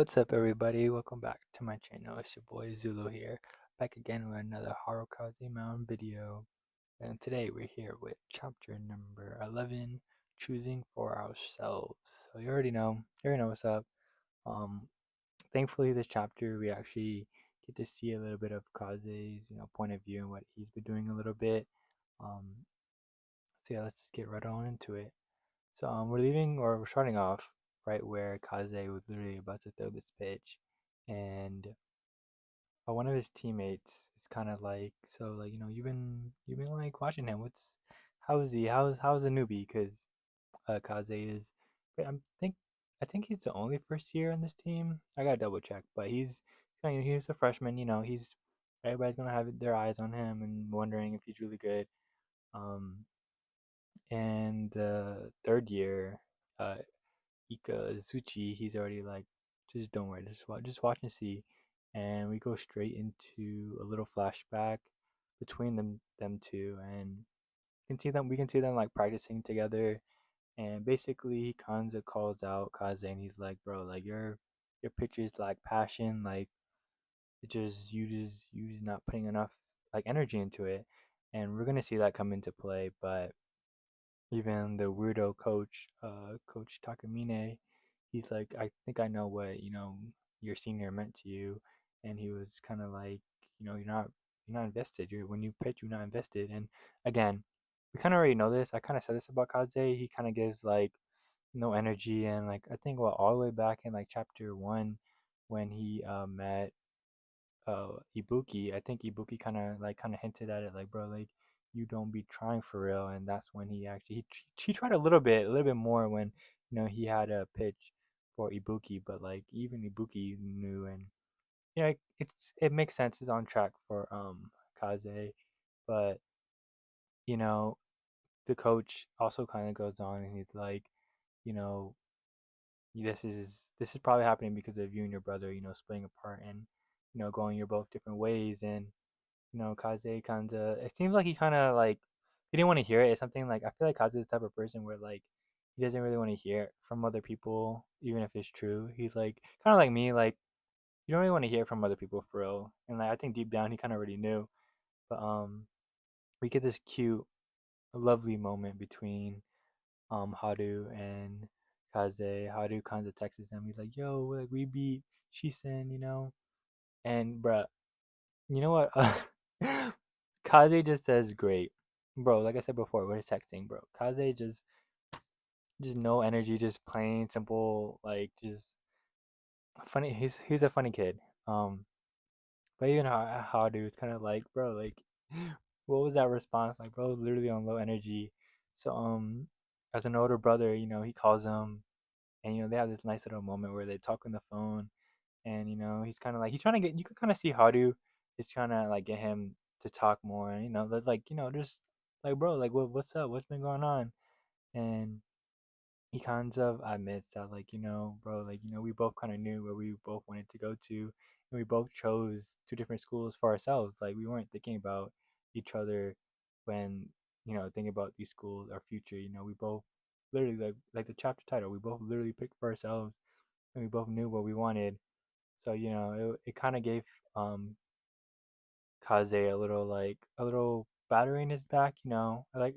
What's up, everybody? Welcome back to my channel. It's your boy Zulu here, back again with another Harukaze Mound video. And today we're here with chapter number 11, choosing for ourselves. So you already know what's up. Um, Thankfully, this chapter we actually get to see a little bit of Kaze's, point of view and what he's been doing a little bit. Um, so yeah, let's just get right on into it. So we're starting off right where Kaze was literally about to throw this pitch, and one of his teammates is kind of like, so like you've been like watching him. How is he? How's a newbie? Because Kaze is, wait, I think he's the only first year on this team. I gotta double check, but he's a freshman. He's everybody's gonna have their eyes on him and wondering if he's really good. Um, and the third year, uh, Ikazuchi, he's already like, just don't worry, just watch and see. And we go straight into a little flashback between them two, and we can see them like practicing together. And basically, he kinda calls out Kaze, and he's like, "Bro, like your pictures lack passion. Like you just not putting enough like energy into it." And we're gonna see that come into play, but even the weirdo coach, Coach Takamine, he's like, I think I know what your senior meant to you, and he was kind of like, you're not invested. When you pitch, you're not invested. And again, we kind of already know this. I kind of said this about Kaze. He kind of gives like no energy, and like I think all the way back in like chapter one, when he met Ibuki. I think Ibuki kind of hinted at it like, bro, like you don't be trying for real. And that's when he tried a little bit more when he had a pitch for Ibuki, but like even Ibuki knew. And it makes sense. It's on track for Kaze, but you know the coach also kind of goes on and he's like, you know this is probably happening because of you and your brother, splitting apart and going your both different ways. And Kaze kinda, it seems like he didn't want to hear it. It's something like, I feel like Kaze is the type of person where like he doesn't really want to hear it from other people, even if it's true. He's like kind of like me, like you don't really want to hear it from other people for real. And like I think deep down he kind of already knew. But we get this cute, lovely moment between Haru and Kaze. Haru kind of texts him. He's like, "Yo, like we beat Shisen." And bruh, you know what? Kaze just says great. Bro, like I said before, we're texting, bro. Kaze just no energy, just plain simple, like just funny. He's a funny kid. Um, but even how dude, it's kind of like, bro, like what was that response? Like, bro, literally on low energy. So as an older brother, he calls him, and they have this nice little moment where they talk on the phone. And he's kind of like, he's trying to get, you can kind of see Haru is trying to like get him to talk more. And like just like, bro, like what's up, what's been going on. And he kind of admits that, like, bro, like, we both kind of knew where we both wanted to go to, and we both chose two different schools for ourselves. Like, we weren't thinking about each other when thinking about these schools, our future. We both literally, like the chapter title, we both literally picked for ourselves, and we both knew what we wanted. So it kind of gave Kaze a little battery in his back, like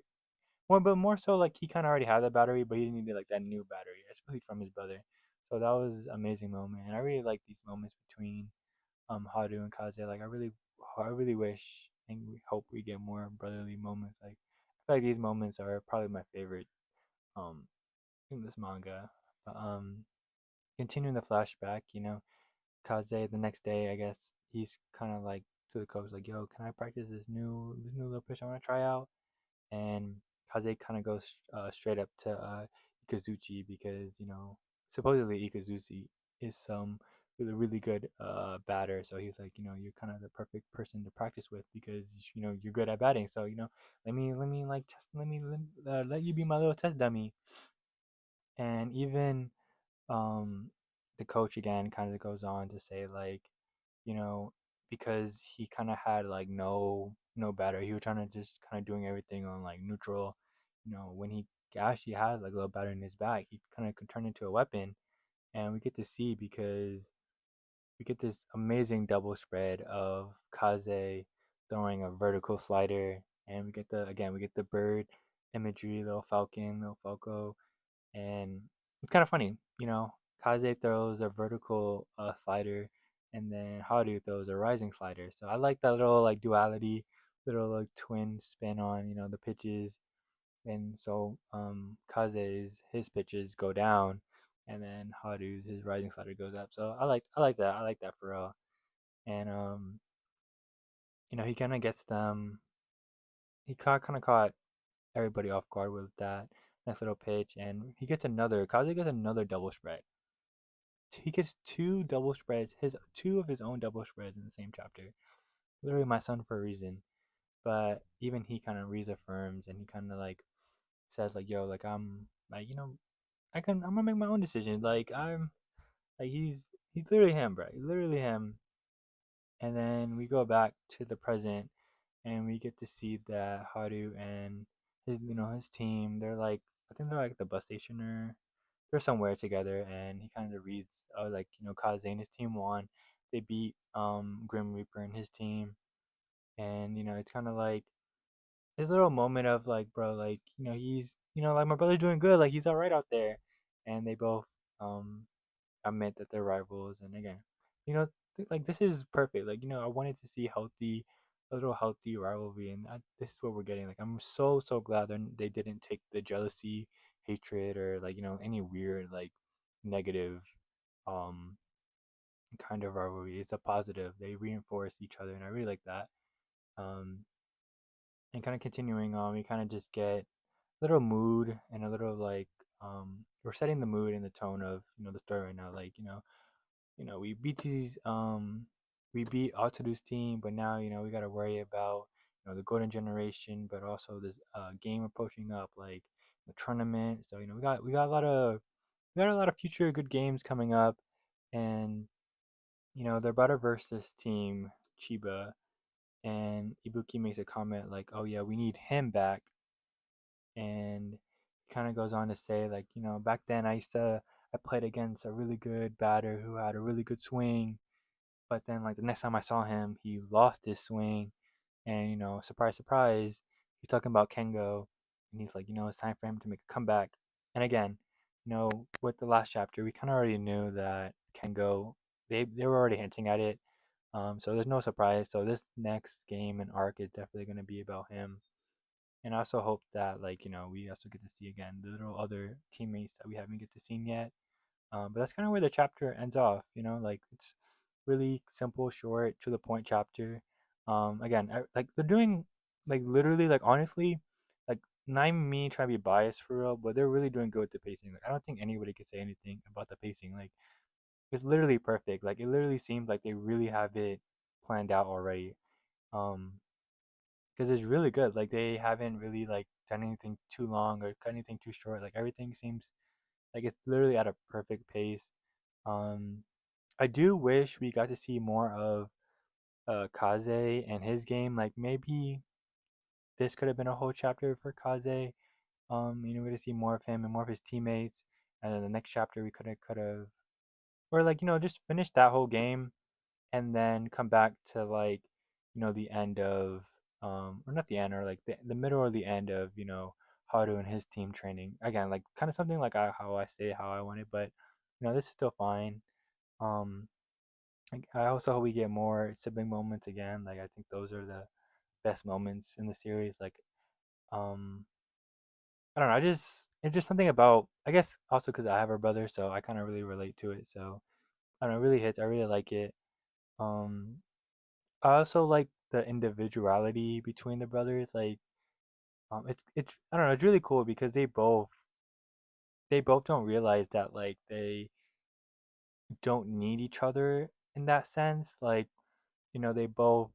more, but more so like he kind of already had that battery, but he didn't need like that new battery, especially from his brother. So that was an amazing moment, and I really like these moments between Haru and Kaze. Like I really wish and we hope we get more brotherly moments. Like I feel like these moments are probably my favorite um in this manga. But continuing the flashback, Kaze the next day, I guess he's kind of like to the coach, like, "Yo, can I practice this new little pitch I want to try out?" And Kaze kind of goes straight up to Ikazuchi because supposedly Ikazuchi is some really good batter. So he's like, you're kind of the perfect person to practice with because you're good at batting. So let me like test let you be my little test dummy. And even um the coach again kind of goes on to say like, you know because he kind of had like no battery, he was trying to just kind of doing everything on like neutral. When he actually has like a little battery in his back, he kind of could turn into a weapon. and we get to see because we get this amazing double spread of Kaze throwing a vertical slider, and we get the again we get the bird imagery, little falcon, little falco, and it's kind of funny, you know. Kaze throws a vertical slider, and then Haru throws a rising slider. So I like that little like duality, little like twin spin on the pitches, and so Kaze's his pitches go down, and then Haru's his rising slider goes up. So I like that for real. And he kind of gets them. He kind of caught everybody off guard with that nice little pitch, and he gets another. Kaze gets another double spread. He gets two double spreads, his two of his own double spreads in the same chapter. Literally my son for a reason. But even he kind of reaffirms, and he kind of like says like, "Yo, like I'm like I'm gonna make my own decisions. Like I'm like he's literally him, bro. He's literally him." And then we go back to the present, and we get to see that Haru and his team. They're like, I think they're like the bus station, or they're somewhere together, and he kind of reads like Kaze and his team won. They beat Grim Reaper and his team, and it's kind of like this little moment of like, bro, like he's like my brother's doing good, like he's all right out there, and they both um admit that they're rivals, and again, you know, like this is perfect. Like I wanted to see a little healthy rivalry, and this is what we're getting. Like I'm so glad they didn't take the jealousy, hatred, or like any weird like negative um kind of rivalry. It's a positive. They reinforce each other, and I really like that. Um, and kind of continuing on, we kind of just get a little mood and a little like we're setting the mood and the tone of the story right now. Like we beat we beat Altadu's team, but now we got to worry about the golden generation, but also this game approaching up, like the tournament. So we got a lot of future good games coming up, and they're about to verse this team Chiba, and Ibuki makes a comment like, "Oh yeah, we need him back," and he kind of goes on to say like, back then I played against a really good batter who had a really good swing, but then like the next time I saw him, he lost his swing, and surprise, surprise, he's talking about Kengo, and he's like, it's time for him to make a comeback. And again, with the last chapter, we kind of already knew that Kengo, they were already hinting at it, so there's no surprise. So this next game and arc is definitely going to be about him. And I also hope that like we also get to see again the little other teammates that we haven't get to see yet. But that's kind of where the chapter ends off. Like it's really simple, short, to the point chapter. Again, like they're doing like literally like honestly, like not even me trying to be biased for real, but they're really doing good with the pacing. Like I don't think anybody could say anything about the pacing. Like it's literally perfect. Like it literally seems like they really have it planned out already. Um, because it's really good. Like they haven't really like done anything too long or cut anything too short. Like everything seems like it's literally at a perfect pace. Um, I do wish we got to see more of Kaze and his game. Like maybe this could have been a whole chapter for Kaze. We got to see more of him and more of his teammates. And then the next chapter we could have, or like just finish that whole game and then come back to like the end of or not the end, or like the middle or the end of Haru and his team training again, like kind of something like how I say how I want it, but this is still fine. um I also hope we get more sibling moments again. Like I think those are the best moments in the series. Like um I don't know, I just it's just something about, I guess also because I have a brother, so I kind of really relate to it. So I don't know, it really hits. I really like it. um I also like the individuality between the brothers. Like, it's I don't know, it's really cool because they both don't realize that like they don't need each other in that sense. Like, they both,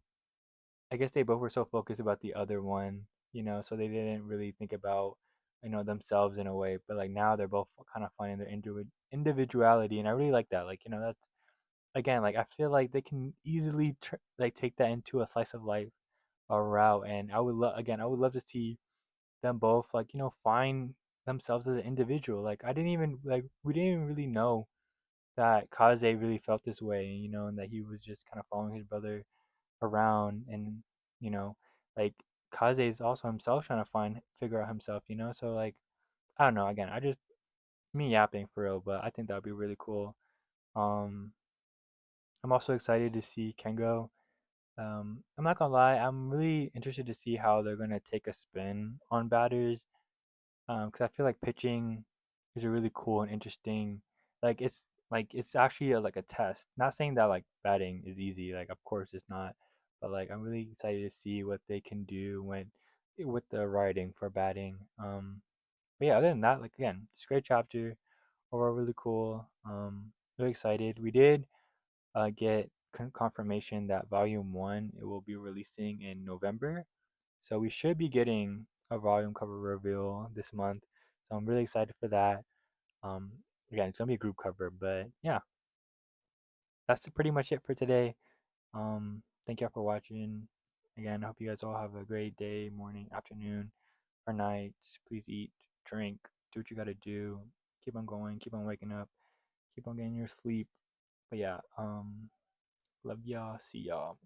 I guess they both were so focused about the other one, so they didn't really think about themselves in a way. But like now they're both kind of finding their individuality, and I really like that. Like, that's again, like I feel like they can easily like take that into a slice of life a route, and I would love to see them both like find themselves as an individual. Like I didn't even like we didn't even really know that Kaze really felt this way, and that he was just kind of following his brother around, and you know, like Kaze is also himself trying to figure out himself, So like, I don't know. Again, I just me yapping for real, but I think that would be really cool. Um, I'm also excited to see Kengo. I'm not gonna lie, I'm really interested to see how they're gonna take a spin on batters. Because I feel like pitching is a really cool and interesting. It's actually like a test. Not saying that like batting is easy. Like of course it's not, but like I'm really excited to see what they can do with the writing for batting. But yeah, other than that, like again, it's a great chapter. Overall, really cool. Really excited. We did get confirmation that Volume One it will be releasing in November, so we should be getting a volume cover reveal this month. So I'm really excited for that. Um, Again, it's gonna be a group cover, but yeah, that's pretty much it for today. Thank y'all for watching. Again, I hope you guys all have a great day, morning, afternoon, or night. Please eat, drink, do what you gotta do. Keep on going, keep on waking up, keep on getting your sleep. But yeah, love y'all. See y'all.